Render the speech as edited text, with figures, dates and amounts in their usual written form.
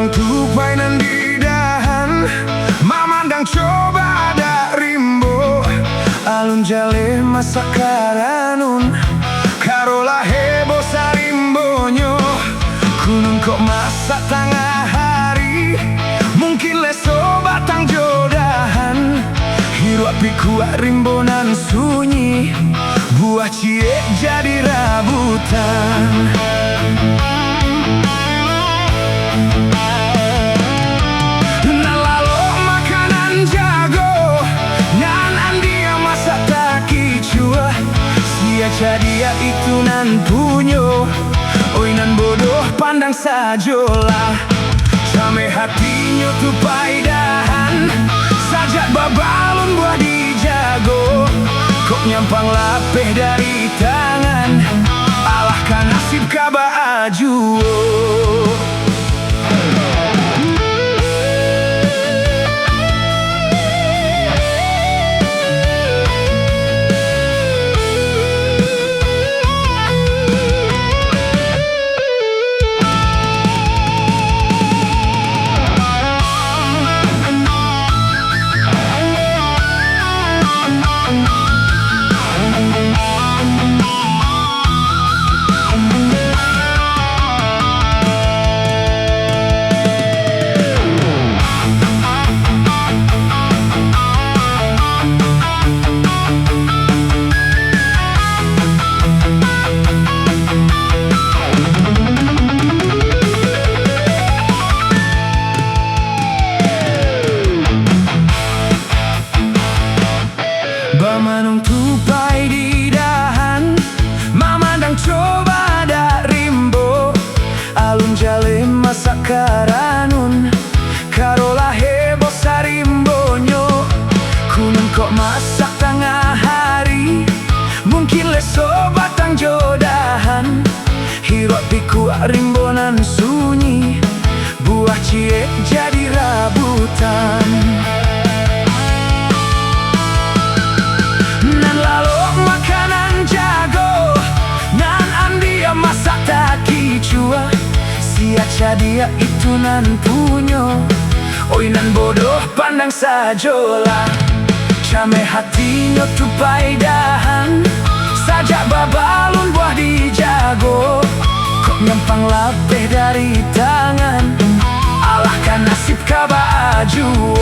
Bamanung tupai nan didahan, mamandang coba ada rimbo. Alun jale masa karanun, karola hebo sarimbonyo. Kunun kok masa tengah hari, mungkin leso batang jodahan. Hirup pikuak rimbonan sunyi, buah cie jadi rabutan. Nalalo makanan jago, nan andia masa tak kicua. Sia cadia itu nan punyo, oi nan bodoh pandang sajolah. Came hatinya tupai dahan, sajak babalun buah dijago. Kok nyampang lapeh dari tangan, alahkan nasib kaba ajuo. Bamanung tupai di dahan, mamandang coba ada rimbo. Alun jale masa karanun, karola hebo sarimbonyo. Kunun kok masak tengah hari, mungkin leso batang jodahan. Hirup pikuak rimbonan sunyi, buah cie jadi rabutan. Sia cadia itu nan punyo, oi nan bodoh pandang sajolah. Came hatinya tupai dahan, sajak babalun buah dijago. Kok nyampang lapeh dari tangan, alahkan nasib kaba ajuo.